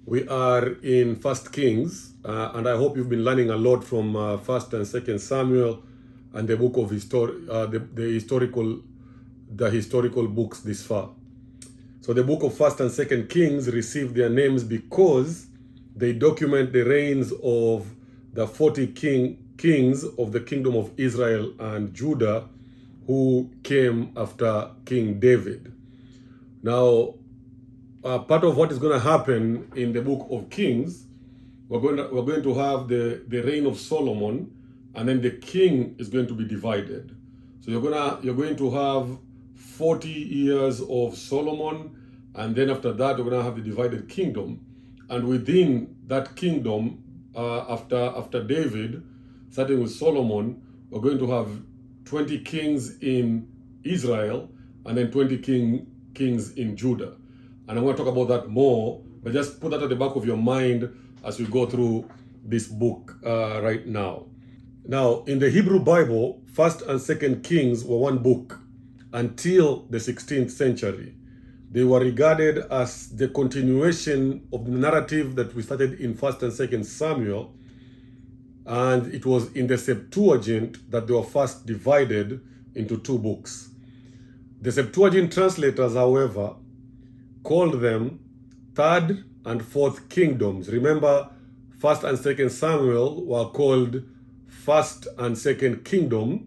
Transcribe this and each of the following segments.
We are in First Kings, and I hope you've been learning a lot from First and Second Samuel and the book of the historical books this far. So the book of First and Second Kings received their names because they document the reigns of the 40 kings of the kingdom of Israel and Judah who came after King David. Now, part of what is going to happen in the book of Kings, we're going to have the reign of Solomon, and then the king is going to be divided. So you're going to have 40 years of Solomon, and then after that you're going to have the divided kingdom. And within that kingdom, after David, starting with Solomon, we're going to have 20 kings in Israel, and then 20 kings in Judah. And I'm going to talk about that more, but just put that at the back of your mind as we go through this book right now. Now, in the Hebrew Bible, First and Second Kings were one book until the 16th century. They were regarded as the continuation of the narrative that we started in First and Second Samuel, and it was in the Septuagint that they were first divided into two books. The Septuagint translators, however, called them Third and Fourth Kingdoms. Remember, First and Second Samuel were called First and Second Kingdom,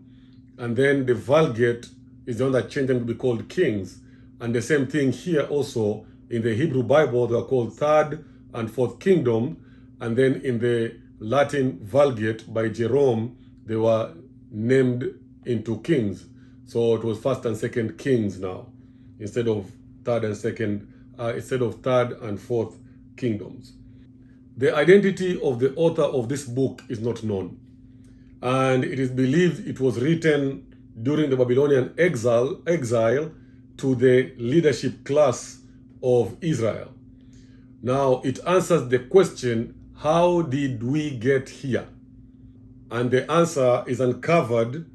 and then the Vulgate is the one that changed them to be called Kings. And the same thing here also in the Hebrew Bible, they are called Third and Fourth Kingdom, and then in the Latin Vulgate by Jerome, they were named into kings. So it was First and Second Kings now, instead of Third and Fourth Kingdoms. The identity of the author of this book is not known, and it is believed it was written during the Babylonian exile to the leadership class of Israel. Now, it answers the question, how did we get here? And the answer is uncovered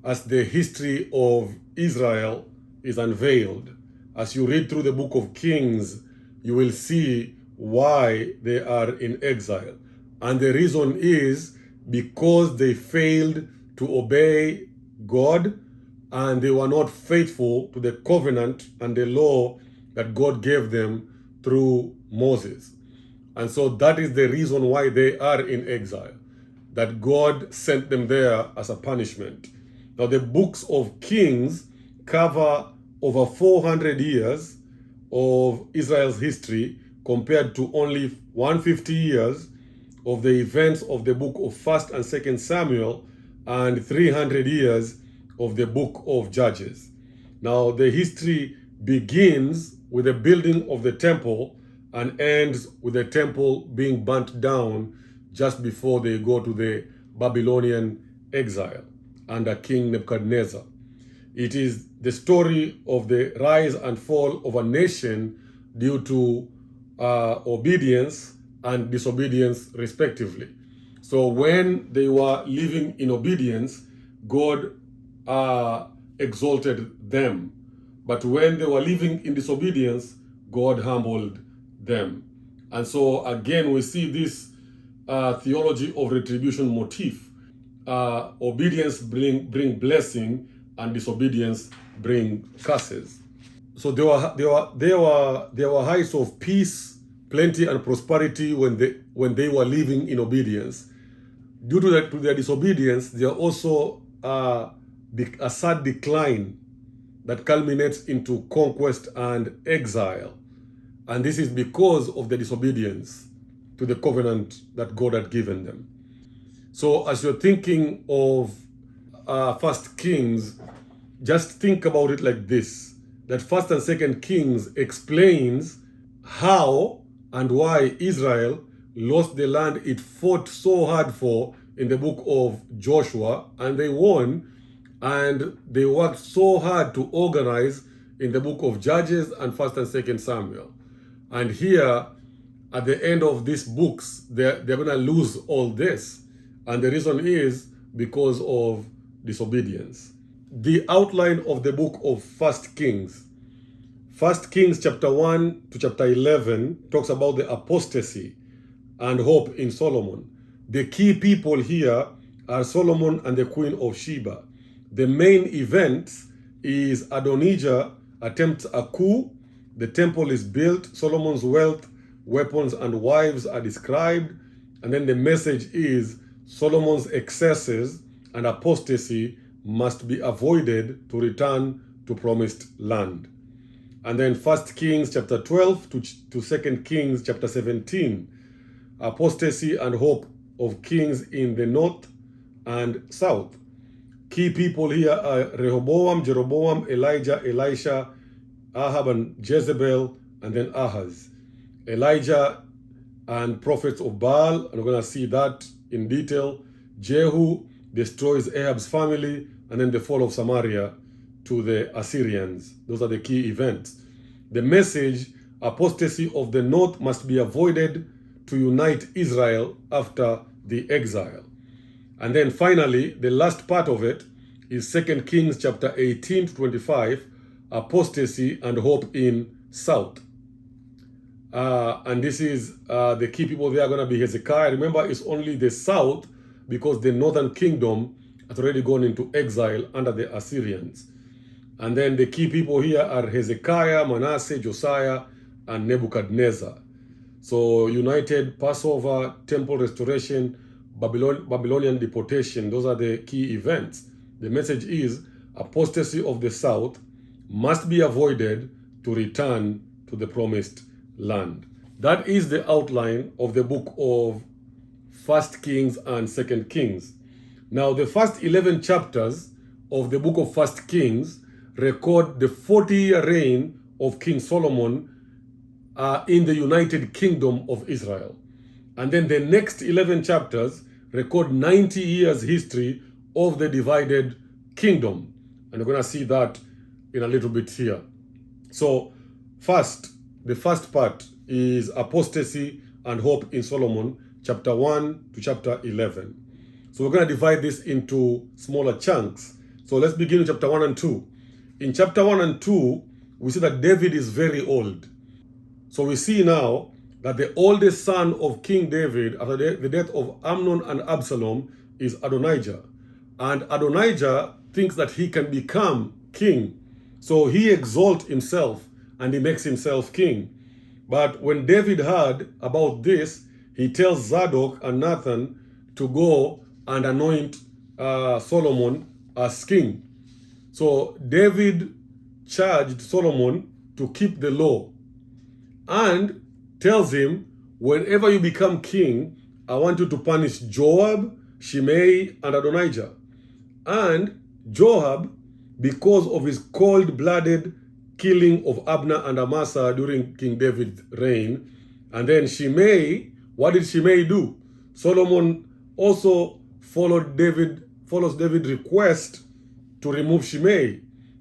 as the history of Israel is unveiled. As you read through the book of Kings, you will see why they are in exile. And the reason is because they failed to obey God, and they were not faithful to the covenant and the law that God gave them through Moses. And so that is the reason why they are in exile, that God sent them there as a punishment. Now, the books of Kings cover over 400 years of Israel's history compared to only 150 years of the events of the book of First and Second Samuel and 300 years of the book of Judges. Now, the history begins with the building of the temple and ends with the temple being burnt down just before they go to the Babylonian exile under King Nebuchadnezzar. It is the story of the rise and fall of a nation due to obedience and disobedience, respectively. So when they were living in obedience, God exalted them. But when they were living in disobedience, God humbled them. And so again, we see this theology of retribution motif. Obedience bring blessing, and disobedience bring curses. So there were heights of peace, plenty, and prosperity when they were living in obedience. Due to their disobedience, there also a sad decline that culminates into conquest and exile. And this is because of the disobedience to the covenant that God had given them. So as you're thinking of First Kings, just think about it like this, that First and Second Kings explains how and why Israel lost the land it fought so hard for in the book of Joshua, and they won, and they worked so hard to organize in the book of Judges and First and Second Samuel. And here, at the end of these books, they're going to lose all this. And the reason is because of disobedience. The outline of the book of First Kings. 1 Kings chapter 1 to chapter 11 talks about the apostasy and hope in Solomon. The key people here are Solomon and the Queen of Sheba. The main event is Adonijah attempts a coup, the temple is built, Solomon's wealth, weapons, and wives are described, and then the message is Solomon's excesses and apostasy must be avoided to return to promised land. And then 1 Kings chapter 12 to 2 Kings chapter 17, apostasy and hope of kings in the north and south. Key people here are Rehoboam, Jeroboam, Elijah, Elisha, Ahab and Jezebel, and then Ahaz. Elijah and prophets of Baal, and we're going to see that in detail. Jehu destroys Ahab's family, and then the fall of Samaria to the Assyrians. Those are the key events. The message, apostasy of the north must be avoided to unite Israel after the exile. And then finally, the last part of it is 2 Kings chapter 18 to 25, apostasy and hope in south. And this is the key people there are going to be Hezekiah. Remember, it's only the south because the northern kingdom has already gone into exile under the Assyrians. And then the key people here are Hezekiah, Manasseh, Josiah, and Nebuchadnezzar. So united, Passover, temple restoration, Babylonian deportation, those are the key events. The message is apostasy of the south must be avoided to return to the promised land. That is the outline of the book of 1 Kings and 2 Kings. Now, the first 11 chapters of the book of 1 Kings record the 40-year reign of King Solomon in the United Kingdom of Israel. And then the next 11 chapters record 90 years history of the divided kingdom. And we're going to see that in a little bit here. So first, the first part is apostasy and hope in Solomon, chapter 1 to chapter 11. So we're going to divide this into smaller chunks. So let's begin with chapter 1 and 2. In chapter 1 and 2, we see that David is very old. So we see now that the oldest son of King David after the death of Amnon and Absalom is Adonijah. And Adonijah thinks that he can become king. So he exalts himself and he makes himself king. But when David heard about this, he tells Zadok and Nathan to go and anoint Solomon as king. So David charged Solomon to keep the law and tells him, whenever you become king, I want you to punish Joab, Shimei, and Adonijah. And Joab, because of his cold-blooded killing of Abner and Amasa during King David's reign. And then Shimei, what did Shimei do? Solomon also follows David's request to remove Shimei.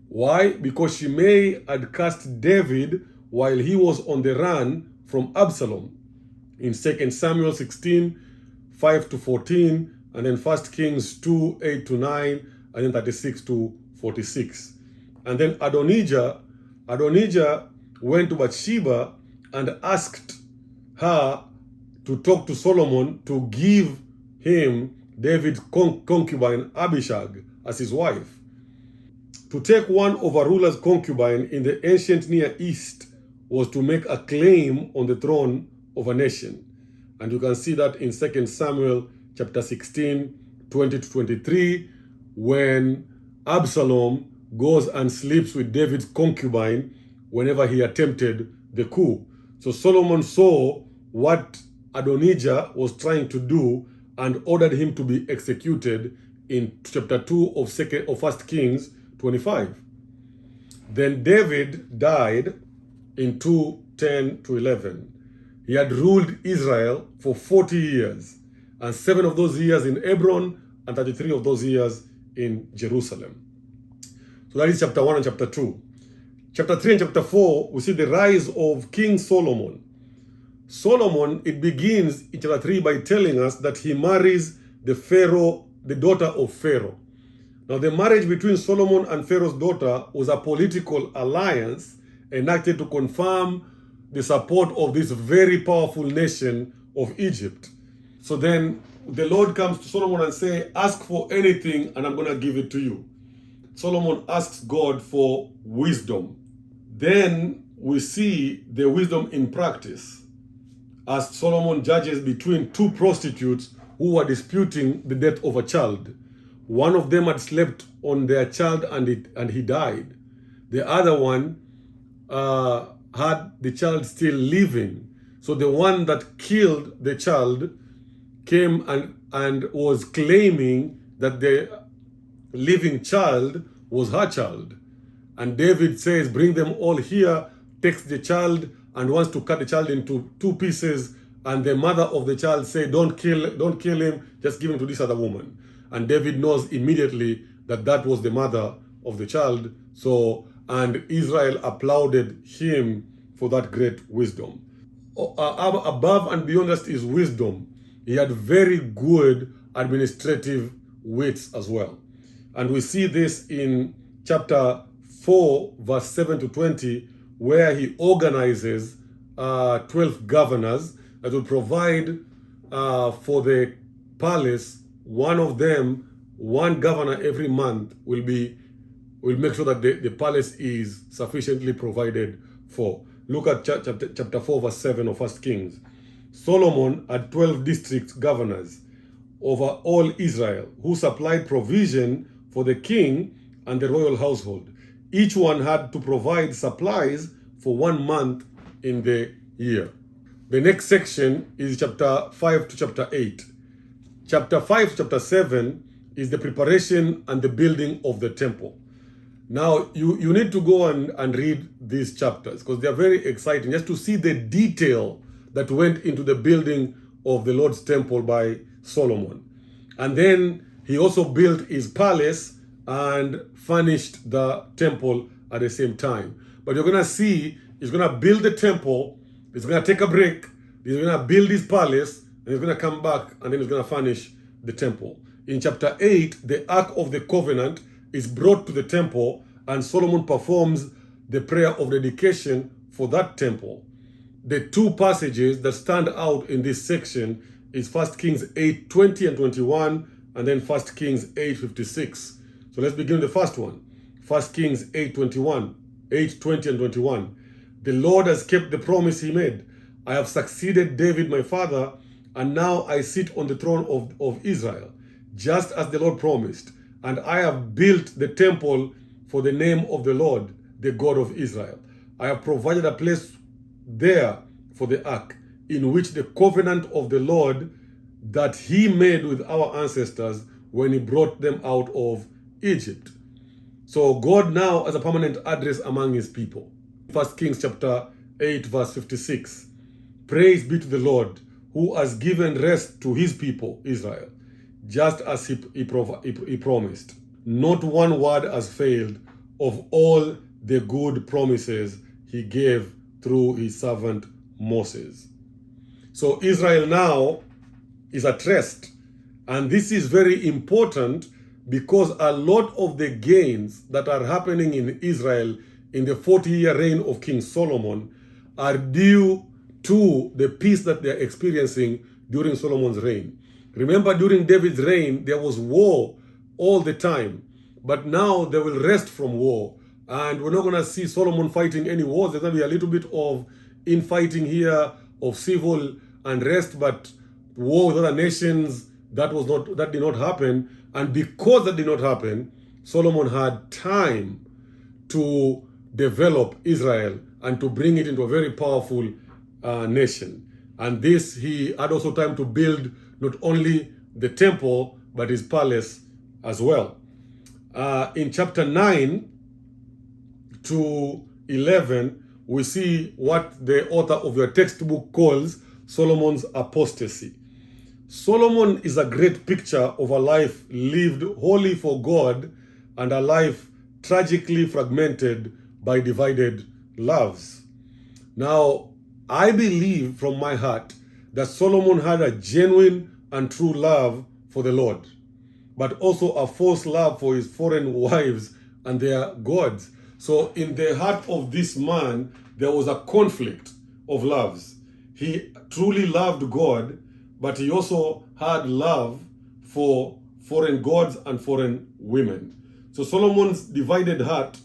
Why? Because Shimei had cast David while he was on the run from Absalom in 2 Samuel 16, 5 to 14, and then 1 Kings 2, 8 to 9, and then 36 to 46. And then Adonijah went to Bathsheba and asked her to talk to Solomon to give him David's concubine Abishag as his wife. To take one of a ruler's concubine in the ancient Near East was to make a claim on the throne of a nation. And you can see that in 2 Samuel chapter 16, 20 to 23, when Absalom goes and sleeps with David's concubine whenever he attempted the coup. So Solomon saw what Adonijah was trying to do and ordered him to be executed in chapter 2 of 1 Kings 25. Then David died in 2:10 to 11. He had ruled Israel for 40 years, and 7 of those years in Hebron, and 33 of those years in Jerusalem. So that is chapter 1 and chapter 2. Chapter 3 and chapter 4, we see the rise of King Solomon. Solomon, it begins in chapter 3 by telling us that he marries the daughter of Pharaoh. Now, the marriage between Solomon and Pharaoh's daughter was a political alliance, enacted to confirm the support of this very powerful nation of Egypt. So then the Lord comes to Solomon and say, ask for anything and I'm going to give it to you. Solomon asks God for wisdom. Then we see the wisdom in practice as Solomon judges between two prostitutes who were disputing the death of a child. One of them had slept on their child and he died. The other one had the child still living. So the one that killed the child came and was claiming that the living child was her child. And David says, bring them all here, takes the child and wants to cut the child into two pieces. And the mother of the child said, don't kill him, just give him to this other woman. And David knows immediately that that was the mother of the child. And Israel applauded him for that great wisdom. Above and beyond just his wisdom, he had very good administrative wits as well. And we see this in chapter 4, verse 7 to 20, where he organizes 12 governors that will provide for the palace. One of them, one governor every month will make sure that the palace is sufficiently provided for. Look at chapter 4, verse 7 of 1 Kings. Solomon had 12 district governors over all Israel who supplied provision for the king and the royal household. Each one had to provide supplies for 1 month in the year. The next section is chapter 5 to chapter 8. Chapter 5 to chapter 7 is the preparation and the building of the temple. Now, you need to go and read these chapters because they are very exciting, just to see the detail that went into the building of the Lord's temple by Solomon. And then he also built his palace and furnished the temple at the same time. But you're going to see he's going to build the temple, he's going to take a break, he's going to build his palace, and he's going to come back and then he's going to furnish the temple. In chapter 8, the Ark of the Covenant is brought to the temple and Solomon performs the prayer of dedication for that temple. The two passages that stand out in this section is 1 Kings 8, 20 and 21, and then 1 Kings 8, 56. So let's begin with the first one. 1 Kings 8, 21, 8, 20 and 21. The Lord has kept the promise he made. I have succeeded David my father, and now I sit on the throne of Israel, just as the Lord promised. And I have built the temple for the name of the Lord, the God of Israel. I have provided a place there for the ark, in which the covenant of the Lord that he made with our ancestors when he brought them out of Egypt. So God now has a permanent address among his people. 1 Kings chapter 8, verse 56. Praise be to the Lord, who has given rest to his people, Israel, just as he promised. Not one word has failed of all the good promises he gave through his servant Moses. So Israel now is at rest. And this is very important because a lot of the gains that are happening in Israel in the 40-year reign of King Solomon are due to the peace that they're experiencing during Solomon's reign. Remember, during David's reign, there was war all the time. But now they will rest from war. And we're not going to see Solomon fighting any wars. There's going to be a little bit of infighting here, of civil unrest, but war with other nations, that did not happen. And because that did not happen, Solomon had time to develop Israel and to bring it into a very powerful nation. And this, he had also time to build not only the temple, but his palace as well. In chapter 9 to 11, we see what the author of your textbook calls Solomon's apostasy. Solomon is a great picture of a life lived wholly for God and a life tragically fragmented by divided loves. Now, I believe from my heart that Solomon had a genuine and true love for the Lord, but also a false love for his foreign wives and their gods. So in the heart of this man, there was a conflict of loves. He truly loved God, but he also had love for foreign gods and foreign women. So Solomon's divided heart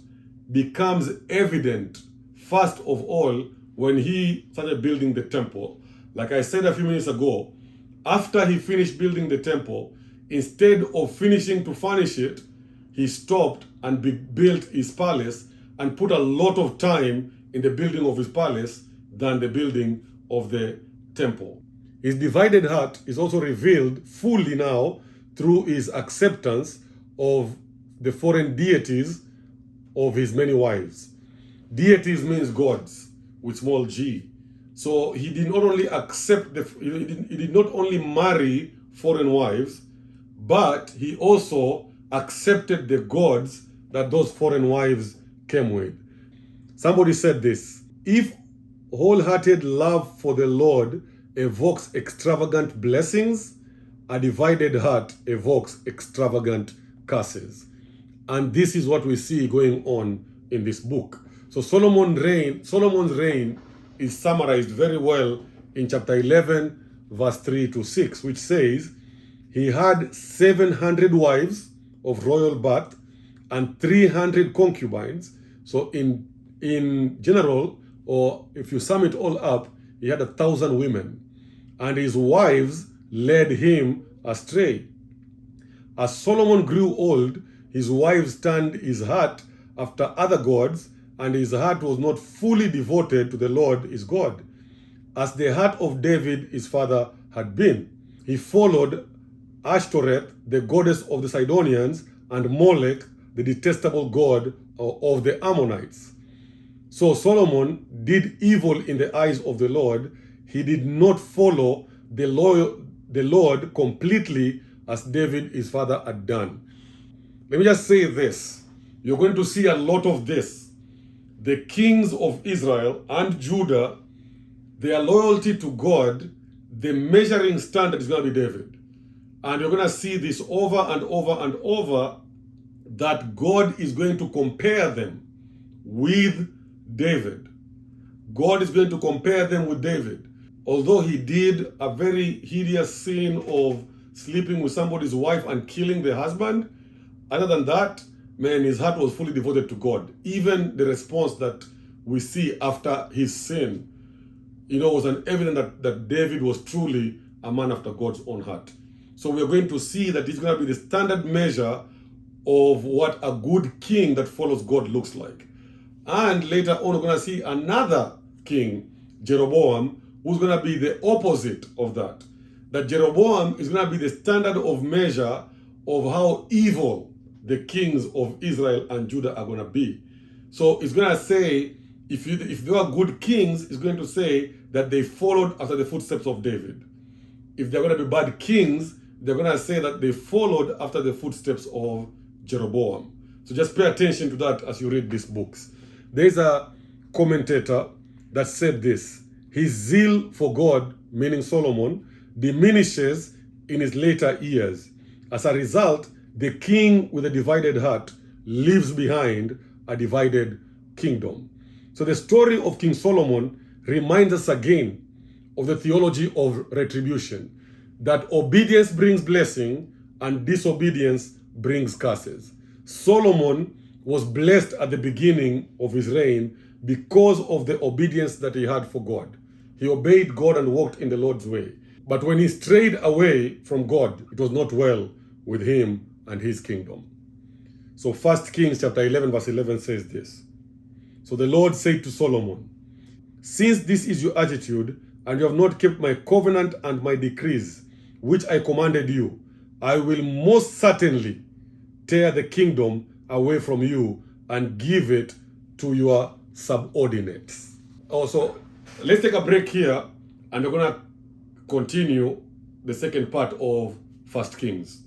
becomes evident first of all when he started building the temple. Like I said a few minutes ago, after he finished building the temple, instead of finishing to furnish it, he stopped and built his palace and put a lot of time in the building of his palace than the building of the temple. His divided heart is also revealed fully now through his acceptance of the foreign deities of his many wives. Deities means gods with small g. So he did not only accept he did not only marry foreign wives, but he also accepted the gods that those foreign wives came with. Somebody said this: if wholehearted love for the Lord evokes extravagant blessings, a divided heart evokes extravagant curses. And this is what we see going on in this book. So Solomon's reign is summarized very well in chapter 11, verse 3 to 6, which says, he had 700 wives of royal birth and 300 concubines. So in general, or if you sum it all up, he had 1,000 women, and his wives led him astray. As Solomon grew old, his wives turned his heart after other gods, and his heart was not fully devoted to the Lord his God, as the heart of David his father had been. He followed Ashtoreth, the goddess of the Sidonians, and Molech, the detestable god of the Ammonites. So Solomon did evil in the eyes of the Lord. He did not follow the Lord completely as David his father had done. Let me just say this. You're going to see a lot of this. The kings of Israel and Judah, their loyalty to God, the measuring standard is going to be David. And you're going to see this over and over and over, that God is going to compare them with David. God is going to compare them with David. Although he did a very hideous sin of sleeping with somebody's wife and killing the husband, other than that, man, his heart was fully devoted to God. Even the response that we see after his sin, was an evidence that David was truly a man after God's own heart. So we're going to see that it's going to be the standard measure of what a good king that follows God looks like. And later on, we're going to see another king, Jeroboam, who's going to be the opposite of that. That Jeroboam is going to be the standard of measure of how evil the kings of Israel and Judah are going to be. So it's going to say, if they are good kings, it's going to say that they followed after the footsteps of David. If they're going to be bad kings, they're going to say that they followed after the footsteps of Jeroboam. So just pay attention to that as you read these books. There's a commentator that said this: his zeal for God, meaning Solomon, diminishes in his later years. As a result, the king with a divided heart leaves behind a divided kingdom. So the story of King Solomon reminds us again of the theology of retribution, that obedience brings blessing and disobedience brings curses. Solomon was blessed at the beginning of his reign because of the obedience that he had for God. He obeyed God and walked in the Lord's way. But when he strayed away from God, it was not well with him and his kingdom. So 1 Kings chapter 11 verse 11 says this: so the Lord said to Solomon, since this is your attitude, and you have not kept my covenant and my decrees, which I commanded you, I will most certainly tear the kingdom away from you and give it to your subordinates. Also, let's take a break here, and we're going to continue the second part of 1 Kings.